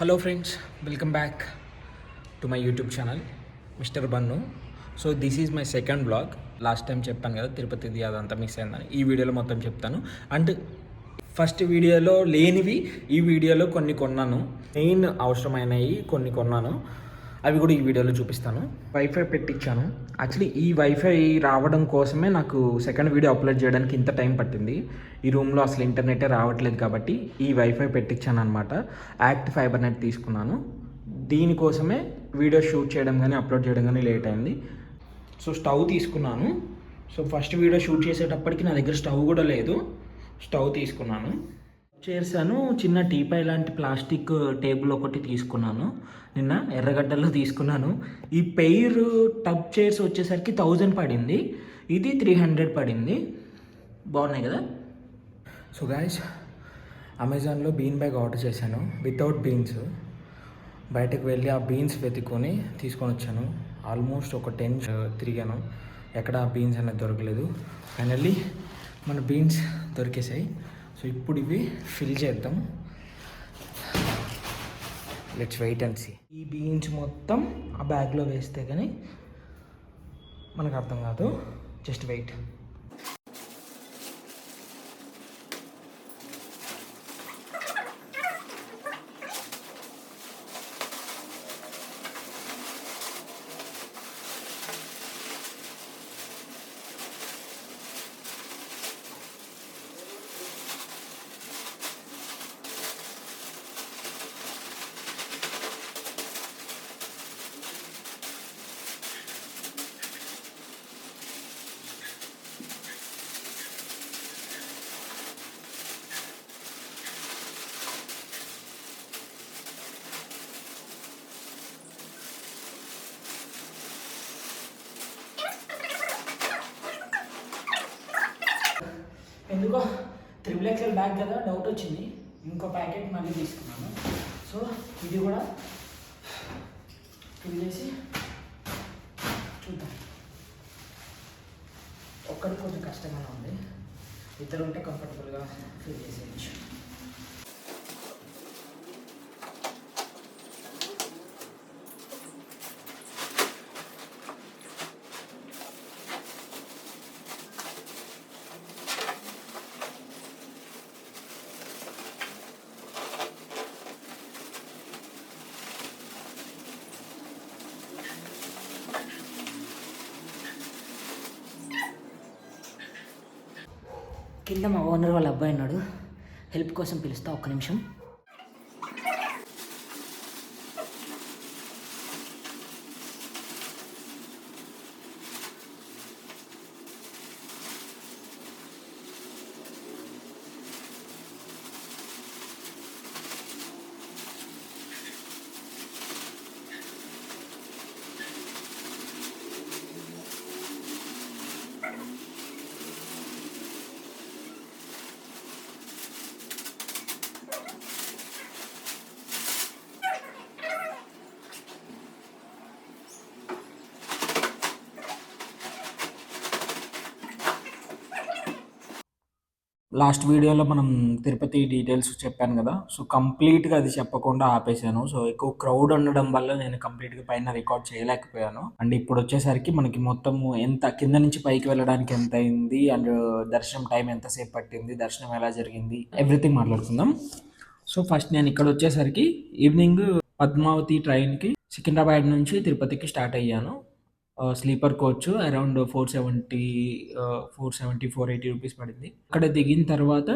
Hello friends, welcome back to my YouTube channel mister Bannu. So this is my second blog. Last time చెప్పాను కదా తిరుపతిది అదంతా miss అయిందని. ఈ వీడియోలో మొత్తం చెప్తాను. అండ్ ఫస్ట్ వీడియోలో లేనివి ఈ వీడియోలో కొన్ని కొన్నాను, మెయిన్ అవసరమైనవి కొన్ని కొన్నాను, అవి కూడా ఈ వీడియోలో చూపిస్తాను. వైఫై పెట్టించాను. యాక్చువల్లీ ఈ వైఫై రావడం కోసమే నాకు సెకండ్ వీడియో అప్లోడ్ చేయడానికి ఇంత టైం పట్టింది. ఈ రూమ్లో అసలు ఇంటర్నెటే రావట్లేదు కాబట్టి ఈ వైఫై పెట్టించాను అనమాట. యాక్ట్ ఫైబర్ నెట్ తీసుకున్నాను. దీనికోసమే వీడియో షూట్ చేయడం కానీ అప్లోడ్ చేయడం కానీ లేట్ అయింది. సో స్టవ్ తీసుకున్నాను. సో ఫస్ట్ వీడియో షూట్ చేసేటప్పటికి నా దగ్గర స్టవ్ కూడా లేదు. స్టవ్ తీసుకున్నాను. చేశాను. చిన్న టీపై లాంటి ప్లాస్టిక్ టేబుల్ ఒకటి తీసుకున్నాను. నిన్న ఎర్రగడ్డల్లో తీసుకున్నాను. ఈ పెయిర్ టబ్ చైర్స్ వచ్చేసరికి 1000 పడింది. ఇది 300 పడింది. బాగున్నాయి కదా. సో గాయస్, అమెజాన్లో బీన్ బ్యాగ్ ఆర్డర్ చేశాను వితౌట్ బీన్స్. బయటకు వెళ్ళి ఆ బీన్స్ వెతుక్కొని తీసుకొని వచ్చాను. ఆల్మోస్ట్ ఒక 10 తిరిగాను, ఎక్కడ ఆ బీన్స్ అనేది దొరకలేదు. ఫైనల్లీ మన బీన్స్ దొరికేసాయి. సో ఇప్పుడు ఇవి ఫిల్ చేద్దాం. Let's wait and see. ఈ బీన్స్ మొత్తం ఆ బ్యాగ్లో వేస్తే కానీ మనకు అర్థం కాదు. Just wait. ఎందుకో XXL బ్యాగ్ కదా డౌట్ వచ్చింది. ఇంకో ప్యాకెట్ మళ్ళీ తీసుకున్నాను. సో ఇది కూడా ఫిల్ చేసి చూద్దాం. ఒక్కడికి కొంచెం కష్టంగానే ఉంది, ఇద్దరు ఉంటే కంఫర్టబుల్గా ఫిల్ చేసేయచ్చు. కింద మా ఓనర్ వాళ్ళ అబ్బాయి ఉన్నాడు, హెల్ప్ కోసం పిలుస్తా, ఒక్క నిమిషం. లాస్ట్ వీడియోలో మనం తిరుపతి డీటెయిల్స్ చెప్పాను కదా. సో కంప్లీట్గా అది చెప్పకుండా ఆపేసాను. సో ఎక్కువ క్రౌడ్ ఉండడం వల్ల నేను కంప్లీట్గా పైన రికార్డ్ చేయలేకపోయాను. అండ్ ఇప్పుడు వచ్చేసరికి మనకి మొత్తం ఎంత కింద నుంచి పైకి వెళ్ళడానికి ఎంత అయింది, అండ్ దర్శనం టైం ఎంతసేపు పట్టింది, దర్శనం ఎలా జరిగింది, ఎవ్రీథింగ్ మాట్లాడుకుందాం. సో ఫస్ట్ నేను ఇక్కడ వచ్చేసరికి ఈవినింగ్ పద్మావతి ట్రైన్కి సికింద్రాబాద్ నుంచి తిరుపతికి స్టార్ట్ అయ్యాను. స్లీపర్ కోచ్ అరౌండ్ 480 రూపీస్ పడింది. అక్కడ దిగిన తర్వాత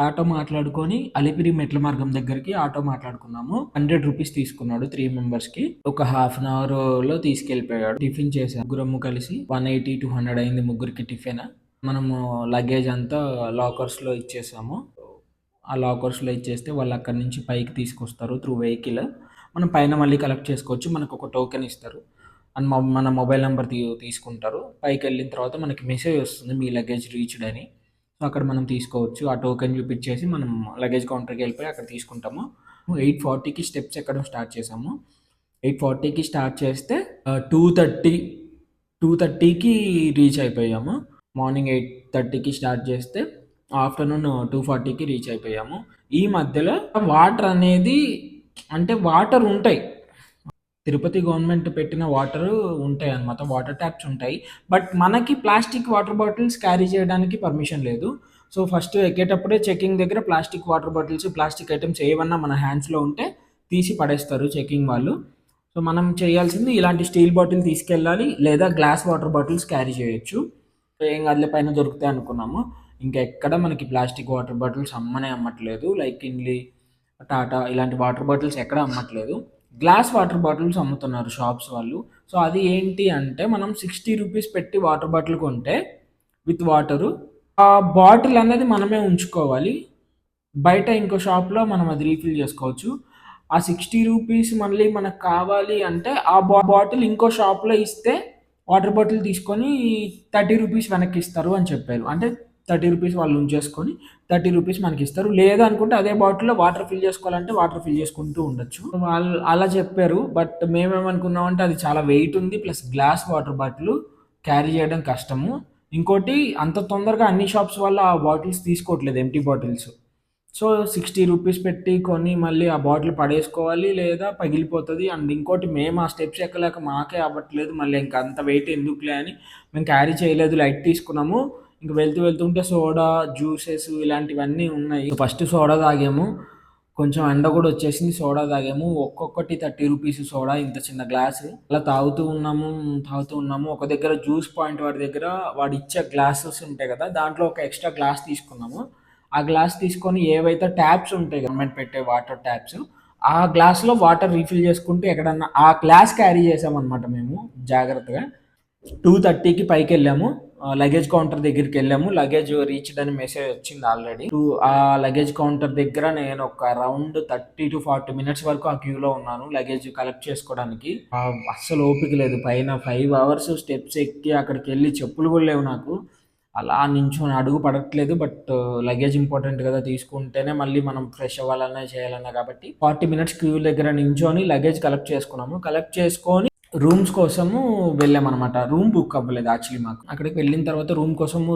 ఆటో మాట్లాడుకొని అలిపిరి మెట్ల మార్గం దగ్గరికి ఆటో మాట్లాడుకున్నాము. 100 రూపీస్ తీసుకున్నాడు 3 మెంబర్స్కి. ఒక హాఫ్ అన్ అవర్లో తీసుకెళ్ళిపోయాడు. టిఫిన్ చేసాం ముగ్గురము కలిసి. 180-200 అయింది ముగ్గురికి టిఫిన్. మనము లగేజ్ అంతా లాకర్స్లో ఇచ్చేసాము. ఆ లాకర్స్లో ఇచ్చేస్తే వాళ్ళు అక్కడి నుంచి పైకి తీసుకొస్తారు త్రూ వెహికల్. మనం పైన మళ్ళీ కలెక్ట్ చేసుకోవచ్చు. మనకు ఒక టోకెన్ ఇస్తారు అండ్ మన మొబైల్ నెంబర్ తీసుకుంటారు. పైకి వెళ్ళిన తర్వాత మనకి మెసేజ్ వస్తుంది, మీ లగేజ్ రీచ్డ్ అని. సో అక్కడ మనం తీసుకోవచ్చు. ఆ టోకెన్ చూపించేసి మనం లగేజ్ కౌంటర్కి వెళ్ళిపోయి అక్కడ తీసుకుంటాము. 8:40కి స్టెప్స్ ఎక్కడం స్టార్ట్ చేసాము. 8:40కి స్టార్ట్ చేస్తే 2:30కి రీచ్ అయిపోయాము. మార్నింగ్ 8:30కి స్టార్ట్ చేస్తే ఆఫ్టర్నూన్ 2:40కి రీచ్ అయిపోయాము. ఈ మధ్యలో వాటర్ అనేది అంటే వాటర్ ఉంటాయి. తిరుపతి గవర్నమెంట్ పెట్టిన వాటరు ఉంటాయి అన్నమాట. వాటర్ ట్యాప్స్ ఉంటాయి. బట్ మనకి ప్లాస్టిక్ వాటర్ బాటిల్స్ క్యారీ చేయడానికి పర్మిషన్ లేదు. సో, ఫస్ట్ ఎక్కేటప్పుడే చెకింగ్ దగ్గర plastic water bottles, plastic items ఏవన్నా మన హ్యాండ్స్‌లో ఉంటే తీసి పడేస్తారు చెకింగ్ వాళ్ళు. సో, మనం చేయాల్సింది ఇలాంటి స్టీల్ బాటిల్ తీసుకెళ్ళాలి లేదా గ్లాస్ వాటర్ బాటిల్స్ క్యారీ చేయొచ్చు. ఏం కాదులే పైన దొరుకుతాయి అనుకున్నాము. ఇంకా ఎక్కడ మనకి ప్లాస్టిక్ వాటర్ బాటిల్స్ అమ్మనే అమ్మట్లేదు. లైక్ ఇన్లీ, టాటా ఇలాంటి వాటర్ బాటిల్స్ ఎక్కడ అమ్మట్లేదు. గ్లాస్ వాటర్ బాటిల్స్ అమ్ముతున్నారు షాప్స్ వాళ్ళు. సో, అది ఏంటి అంటే మనం రూ. 60 పెట్టి వాటర్ బాటిల్ కొంటే విత్ వాటరు, ఆ బాటిల్ అనేది మనమే ఉంచుకోవాలి. బయట ఇంకో షాప్‌లో మనం అది రీఫిల్ చేసుకోవచ్చు. ఆ రూ. 60 మళ్ళీ మనకు కావాలి అంటే ఆ బాటిల్ ఇంకో షాప్‌లో ఇస్తే వాటర్ బాటిల్ తీసుకొని రూ. 30 వెనక్కిస్తారు అని చెప్పారు. అంటే రూ. 30 వాళ్ళు ఉంచేసుకొని రూ. 30 మనకిస్తారు. లేదనుకుంటే అదే బాటిల్‌లో వాటర్ ఫిల్ చేసుకోవాలంటే వాటర్ ఫిల్ చేసుకుంటూ ఉండొచ్చు. వాళ్ళు అలా చెప్పారు. బట్ మేమేమనుకున్నామంటే అది చాలా వెయిట్ ఉంది. Plus glass water bottle carry చేయడం కష్టము. ఇంకోటి అంత తొందరగా అన్ని షాప్స్ వాళ్ళు ఆ బాటిల్స్ తీసుకోవట్లేదు ఎంప్టీ బాటిల్స్. సో, రూ. 60 పెట్టి కొని మళ్ళీ ఆ బాటిల్ పడేసుకోవాలి లేదా పగిలిపోతది. అండ్ ఇంకోటి మేము ఆ స్టెప్స్ ఎక్కలేక మాకే అవ్వట్లేదు. మళ్ళీ ఇంక అంత వెయిట్ ఎందుకులే అని మేము క్యారీ చేయలేదు. లైట్ తీసుకున్నాము. ఇంక వెళ్తుంటే సోడా, జ్యూసెస్ ఇలాంటివన్నీ ఉన్నాయి. ఫస్ట్ సోడా తాగాము. కొంచెం ఎండ గూడా వచ్చేసింది. సోడా తాగాము. ఒక్కొక్కటి రూ. 30 సోడా ఇంత చిన్న గ్లాసు. అలా తాగుతూ ఉన్నాము. ఒక దగ్గర జ్యూస్ పాయింట్ వాడి దగ్గర వాడిచ్చే గ్లాసెస్ ఉంటాయి గదా! దాంట్లో ఒక ఎక్స్‌ట్రా గ్లాస్ తీసుకున్నాము. ఆ గ్లాస్ తీసుకొని ఏవైతే ట్యాప్స్ ఉంటాయి గవర్నమెంట్ పెట్టే వాటర్ ట్యాప్స్, ఆ గ్లాస్‌లో వాటర్ రీఫిల్ చేసుకుంటూ ఎక్కడన్నా ఆ గ్లాస్ క్యారీ చేసామనమాట మేము జాగ్రత్తగా. 2:30కి పైకెళ్ళాము. లగేజ్ కౌంటర్ దగ్గరికెళ్ళాము. లగేజ్ రీచ్డ్ అని మెసేజ్ వచ్చింది ఆల్రెడీ. ఆ లగేజ్ కౌంటర్ దగ్గర నేను ఒక అరౌండ్ 30-40 మినిట్స్ వరకు ఆ క్యూలో ఉన్నాను లగేజ్ కలెక్ట్ చేసుకోవడానికి. అస్సలు ఓపిక లేదు. పైన 5 అవర్స్ స్టెప్స్ ఎక్కి అక్కడికెళ్ళి చెప్పులు కూడా లేవు నాకు. అలా నించొని అడుగు పడట్లేదు. బట్ లగేజ్ ఇంపార్టెంట్ కదా! తీసుకుంటేనే మళ్ళీ మనం ఫ్రెష్ అవ్వాలన్నా, చేయాలన్నా కాబట్టి 40 మినిట్స్ క్యూ దగ్గర నించొని లగేజ్ కలెక్ట్ చేసుకున్నాము. కలెక్ట్ చేసుకొని రూమ్స్ కోసము వెళ్ళామనమాట. రూమ్ బుక్ అవ్వలేదు యాక్చువల్లీ మాకు. అక్కడికి వెళ్ళిన తర్వాత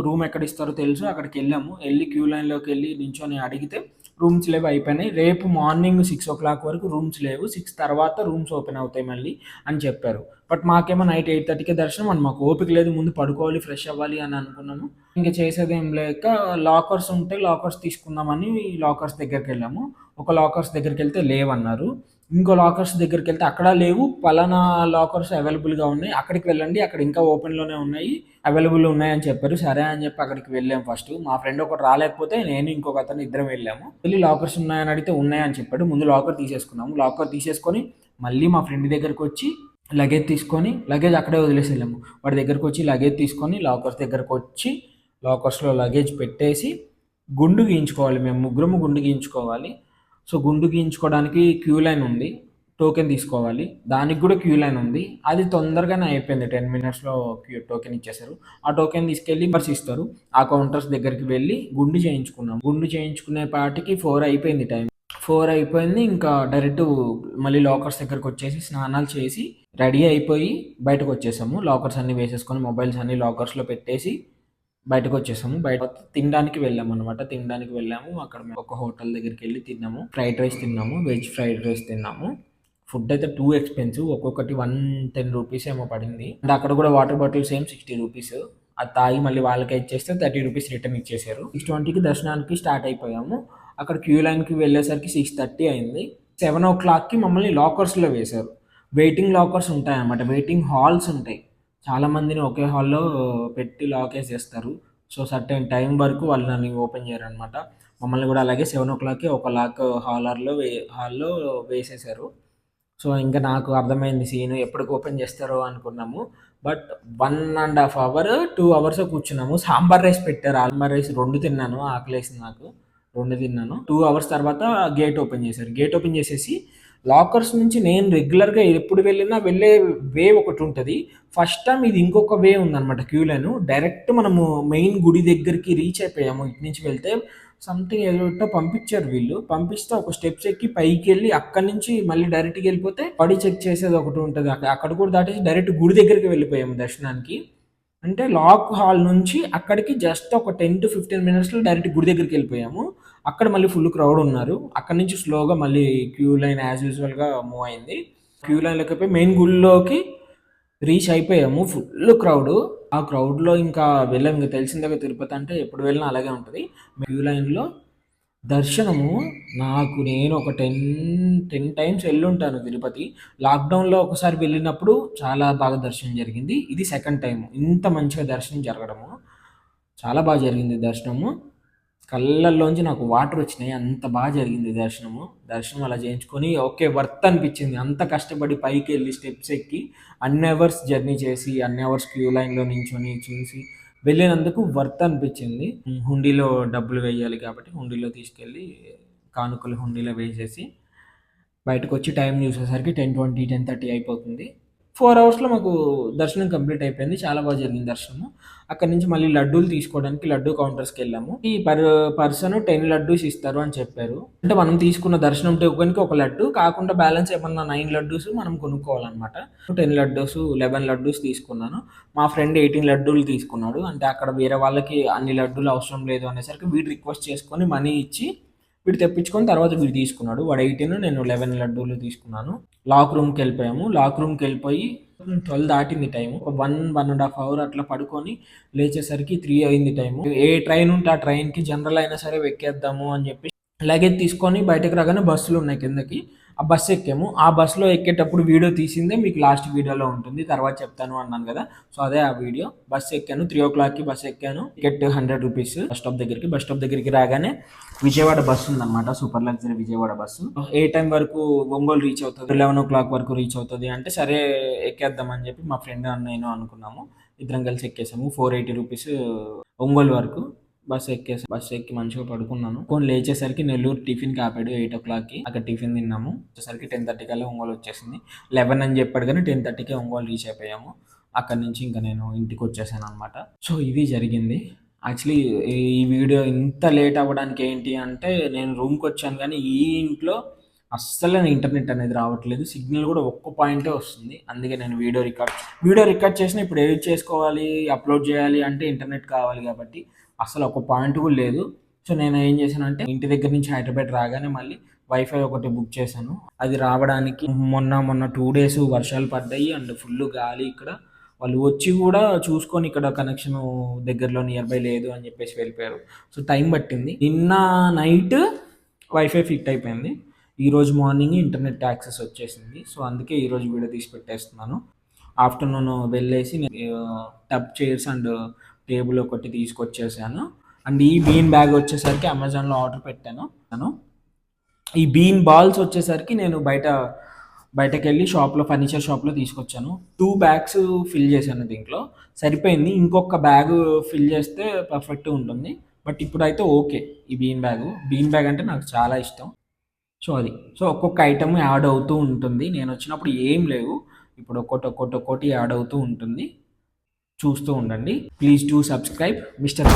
రూమ్ ఎక్కడ ఇస్తారో తెలుసు. అక్కడికెళ్ళాము. ఎళ్లి క్యూ లైన్‌లోకెళ్ళి నించొని అడిగితే రూమ్స్ లేవు, అయిపోయినాయి. రేపు మార్నింగ్ 6:00 వరకు రూమ్స్ లేవు. 6 తర్వాత రూమ్స్ ఓపెన్ అవుతాయి మళ్ళీ అని చెప్పారు. బట్ మాకేమో నైట్ 8:30కే దర్శనం. అండ్ మాకు ఓపిక లేదు. ముందు పడుకోవాలి, ఫ్రెష్ అవ్వాలి అని అనుకున్నాము. ఇంక చేసేదేం లేక లాకర్స్ ఉంటే లాకర్స్ తీసుకుందామని లాకర్స్ దగ్గరికెళ్ళాము. ఒక లాకర్స్ దగ్గరికెళ్తే లేవన్నారు. ఇంకో లాకర్స్ దగ్గరికెళ్తే అక్కడ లేవు. పలానా లాకర్స్ అవైలబుల్‌గా ఉన్నాయి. అక్కడికి వెళ్ళండి. అక్కడ ఇంకా ఓపెన్‌లోనే ఉన్నాయి. అవైలబుల్ ఉన్నాయని చెప్పారు. సరే అని చెప్పి అక్కడికి వెళ్ళాం ఫస్టు. మా ఫ్రెండ్ ఒకడు రాలేకపోతే నేను ఇంకొకతను ఇద్దరం వెళ్ళాము. వెళ్లి లాకర్స్ ఉన్నాయని అడిగితే ఉన్నాయని చెప్పాడు. ముందు లాకర్ తీసేసుకున్నాము. లాకర్ తీసేసుకొని మళ్ళీ మా ఫ్రెండ్ దగ్గరకొచ్చి లగేజ్ తీసుకొని లగేజ్ అక్కడే వదిలేసి వెళ్ళాము. వాడి దగ్గరకొచ్చి లగేజ్ తీసుకొని లాకర్స్ దగ్గరకొచ్చి లాకర్స్‌లో లగేజ్ పెట్టేసి గుండు గీయించుకోవాలి. మేము ముగ్గురము గుండు గీయించుకోవాలి. సో, గుండు గీయించుకోవడానికి క్యూ లైన్ ఉంది. టోకెన్ తీసుకోవాలి. దానికి గూడా క్యూ లైన్ ఉంది. అది తొందరగానే అయిపోయింది. 10 మినిట్స్‌లో టోకెన్ ఇచ్చేశారు. ఆ టోకెన్ తీసుకెళ్ళి నంబర్స్ ఇస్తారు. ఆ కౌంటర్స్ దగ్గరికి వెళ్ళి గుండు చేయించుకున్నాం. గుండు చేయించుకునే పాటికి 4 అయిపోయింది టైం. 4 అయిపోయింది. ఇంకా డైరెక్ట్ మళ్ళీ లాకర్స్ దగ్గరకొచ్చేసి స్నానాలు చేసి రెడీ అయిపోయి బయటకొచ్చేసాము. లాకర్స్ అన్నీ వేసేసుకొని మొబైల్స్ అన్నీ లాకర్స్‌లో పెట్టేసి బయటకొచ్చేసాము. బయట తినడానికి వెళ్ళామనమాట. తినడానికి వెళ్ళాము. అక్కడ మేము ఒక హోటల్ దగ్గరికెళ్ళి తిన్నాము. ఫ్రైడ్ రైస్ తిన్నాము. వెజ్ ఫ్రైడ్ రైస్ తిన్నాము. ఫుడ్ అయితే టూ ఎక్స్‌పెన్సివ్. ఒక్కొక్కటి ₹110 ఏమో పడింది. అండ్ అక్కడ కూడా వాటర్ బాటిల్ సేమ్ ₹60. అది తాగి మళ్ళీ వాళ్ళకే ఇచ్చేస్తే ₹30 రిటర్న్ ఇచ్చేశారు. 6:20కి దర్శనానికి స్టార్ట్ అయిపోయాము. అక్కడ క్యూ లైన్‌కి వెళ్ళేసరికి 6:30 అయింది. 7:00కి మమ్మల్ని లాకర్స్‌లో వేశారు. వెయిటింగ్ లాకర్స్ ఉంటాయన్నమాట. వెయిటింగ్ హాల్స్ ఉంటాయి. చాలా మందిని ఒకే హాల్‌లో పెట్టి లాకేసేస్తారు. సో, సర్టెన్ టైం వరకు వాళ్ళని ఓపెన్ చేయరనమాట. మమ్మల్ని గూడా అలాగే 7:00కే ఒక లాక్ హాల్‌లో వేసేశారు. సో, ఇంక నాకు అర్థమైంది సీను. ఎప్పటికి ఓపెన్ చేస్తారో అనుకున్నాము. బట్ 1 ½ అవర్, 2 అవర్సో కూర్చున్నాము. సాంబార్ రైస్ పెట్టారు. సాంబార్ రైస్ 2 తిన్నాను. ఆకలేసింది నాకు. 2 తిన్నాను. 2 అవర్స్ తర్వాత గేట్ ఓపెన్ చేశారు. గేట్ ఓపెన్ చేసేసి లాకర్స్ నుంచి నేను రెగ్యులర్‌గా ఎప్పుడు వెళ్ళినా వెళ్ళే వే ఒకటుంటది. ఫస్ట్ టైమ్ ఇది ఇంకొక వే ఉందనమాట క్యూ లైను. డైరెక్ట్ మనము మెయిన్ గుడి దగ్గరికి రీచ్ అయిపోయాము. ఇటు నుంచి వెళ్తే సంథింగ్ ఏదోటో పంపించారు వీళ్ళు. పంపిస్తే ఒక స్టెప్స్ ఎక్కి పైకెళ్ళి అక్కడి నుంచి మళ్ళీ డైరెక్ట్‌గా వెళ్ళిపోతే బాడీ చెక్ చేసేది ఒకటి ఉంటది. అక్కడ కూడా దాటేసి డైరెక్ట్ గుడి దగ్గరికి వెళ్ళిపోయాము దర్శనానికి. అంటే లాక్ హాల్ నుంచి అక్కడికి జస్ట్ ఒక 10 to 15 మినిట్స్లో డైరెక్ట్ గుడి దగ్గరికి వెళ్ళిపోయాము. అక్కడ మళ్ళీ ఫుల్ క్రౌడ్ ఉన్నారు. అక్కడ నుంచి స్లోగా మళ్ళీ క్యూ లైన్ యాజ్ యూజువల్గా మూవ్ అయింది. క్యూ లైన్లోకి పోయి మెయిన్ గుడిలోకి రీచ్ అయిపోయాము. Full crowd. ఆ క్రౌడ్లో ఇంకా వెళ్ళాము. ఇంకా తెలిసిందే తిరుపతి అంటే ఎప్పుడు వెళ్ళినా అలాగే ఉంటుంది. క్యూ లైన్లో దర్శనము నాకు నేను ఒక 10 టైమ్స్ వెళ్ళుంటాను తిరుపతి. లాక్డౌన్లో ఒకసారి వెళ్ళినప్పుడు చాలా బాగా దర్శనం జరిగింది. ఇది సెకండ్ టైం ఇంత మంచిగా దర్శనం జరగడము. చాలా బాగా జరిగింది దర్శనము. కళ్ళల్లోంచి నాకు వాటర్ వచ్చినాయి. అంత బాగా జరిగింది దర్శనము. దర్శనం అలా చేయించుకొని ఓకే వర్త్ అనిపించింది. అంత కష్టపడి పైకి వెళ్ళి స్టెప్స్ ఎక్కి అన్ని అవర్స్ జర్నీ చేసి అన్ని అవర్స్ క్యూ లైన్లో నించొని చూసి వెళ్ళినందుకు వర్త్ అనిపించింది. హుండీలో డబ్బులు వేయాలి కాబట్టి హుండీలో తీసుకెళ్ళి కానుకలు హుండీలో వేసేసి బయటకు వచ్చి టైం చూసేసరికి 10:20 10:30 అయిపోతుంది. 4 అవర్స్లో మాకు దర్శనం కంప్లీట్ అయిపోయింది. చాలా బాగా జరిగింది దర్శనము. అక్కడి నుంచి మళ్ళీ లడ్డూలు తీసుకోవడానికి లడ్డూ కౌంటర్స్కి వెళ్ళాము. ఈ పర్సన్ 10 లడ్డూస్ ఇస్తారు అని చెప్పారు. అంటే మనం తీసుకున్న దర్శనం టోకెన్కి ఒక లడ్డు కాకుండా బ్యాలెన్స్ ఏమన్నా 9 లడ్డూస్ మనం కొనుక్కోవాలన్నమాట. 10 లడ్డూస్ 11 లడ్డూస్ తీసుకున్నాను. మా ఫ్రెండ్ 18 లడ్డూలు తీసుకున్నాడు. అంటే అక్కడ వేరే వాళ్ళకి అన్ని లడ్డూలు అవసరం లేదు అనేసరికి వీడు రిక్వెస్ట్ చేసుకొని మనీ ఇచ్చి వీడు తెప్పించుకొని తర్వాత వీడు తీసుకున్నాడు. వాడు 18 నేను 11 లడ్డూలు తీసుకున్నాను. లాక్ రూమ్కి వెళ్ళిపోయాము. లాక్ రూమ్కి వెళ్ళిపోయి 12 దాటింది టైము. ఒక 1.5 అవర్ అట్లా పడుకొని లేచేసరికి 3 అయింది టైము. ఏ ట్రైన్ ఉంటే ఆ ట్రైన్కి జనరల్ అయినా సరే ఎక్కేద్దాము అని చెప్పి లగేజ్ తీసుకొని బయటకు రాగానే బస్సులు ఉన్నాయి కిందకి. ఆ బస్సు ఎక్కాము. ఆ బస్సులో ఎక్కేటప్పుడు వీడియో తీసిందే మీకు లాస్ట్ వీడియోలో ఉంటుంది. తర్వాత చెప్తాను అన్నాను కదా, సో అదే ఆ వీడియో. బస్సు ఎక్కాను. 3 o'clockకి బస్సు ఎక్కాను. Ticket 100 rupees. బస్ స్టాప్ దగ్గరికి రాగానే విజయవాడ బస్సు ఉందన్నమాట. Super luxury Vijayawada bus. ఏ టైం వరకు ఒంగోలు రీచ్ అవుతుంది? 11 o'clock వరకు రీచ్ అవుతుంది అంటే సరే ఎక్కేద్దామని చెప్పి మా ఫ్రెండ్ నేను అనుకున్నాము. ఇద్దరం కలిసి ఎక్కేసాము. 480 రూపీస్ ఒంగోలు వరకు బస్ ఎక్కి మంచిగా పడుకున్నాను. కొన్ని లేచేసరికి నెల్లూరు టిఫిన్కి ఆపాడు 8 o'clockకి. అక్కడ టిఫిన్ తిన్నాము. వచ్చేసరికి 10:30 కల్లా ఒంగోలు వచ్చేసింది. 11 అని చెప్పాడు కానీ 10:30కే ఒంగోలు రీచ్ అయిపోయాము. అక్కడి నుంచి ఇంకా నేను ఇంటికి వచ్చేసాను అనమాట. సో ఇది జరిగింది. యాక్చువల్లీ ఈ వీడియో ఇంత లేట్ అవ్వడానికి ఏంటి అంటే నేను రూమ్కి వచ్చాను కానీ ఈ ఇంట్లో అస్సలు ఇంటర్నెట్ అనేది రావట్లేదు. సిగ్నల్ కూడా ఒక్క పాయింటే వస్తుంది. అందుకే నేను వీడియో రికార్డ్ చేసిన ఇప్పుడు ఎడిట్ చేసుకోవాలి, అప్లోడ్ చేయాలి అంటే ఇంటర్నెట్ కావాలి కాబట్టి అసలు ఒక పాయింట్ కూడా లేదు. సో నేను ఏం చేశానంటే ఇంటి దగ్గర నుంచి హైదరాబాద్ రాగానే మళ్ళీ వైఫై ఒకటి బుక్ చేశాను. అది రావడానికి మొన్న 2 days వర్షాలు పడ్డాయి అండ్ ఫుల్ గాలి. ఇక్కడ వాళ్ళు వచ్చి కూడా చూసుకొని ఇక్కడ కనెక్షన్ దగ్గరలో నియర్ బై లేదు అని చెప్పేసి వెళ్ళిపోయారు. సో టైం పట్టింది. నిన్న నైట్ వైఫై ఫిట్ అయిపోయింది. ఈరోజు మార్నింగ్ ఇంటర్నెట్ యాక్సెస్ వచ్చేసింది. సో అందుకే ఈరోజు వీడియో తీసి పెట్టేస్తున్నాను. ఆఫ్టర్నూన్ వెళ్ళేసి టబ్ చైర్స్ అండ్ టేబుల్ ఒకటి తీసుకొచ్చేసాను. అండ్ ఈ బీన్ బ్యాగ్ వచ్చేసరికి అమెజాన్లో ఆర్డర్ పెట్టాను. ఈ బీన్ బాల్స్ వచ్చేసరికి నేను బయటకు వెళ్ళి ఫర్నిచర్ షాప్లో తీసుకొచ్చాను. 2 bags ఫిల్ చేశాను. దీంట్లో సరిపోయింది. ఇంకొక బ్యాగ్ ఫిల్ చేస్తే పర్ఫెక్ట్గా ఉంటుంది. బట్ ఇప్పుడైతే ఓకే. ఈ బీన్ బ్యాగ్ అంటే నాకు చాలా ఇష్టం. సో ఒక్కొక్క ఐటమ్ యాడ్ అవుతూ ఉంటుంది. నేను వచ్చినప్పుడు ఏం లేవు, ఇప్పుడు ఒక్కొక్కటి యాడ్ అవుతూ ఉంటుంది. చూస్తూ ఉండండి. Please do subscribe mister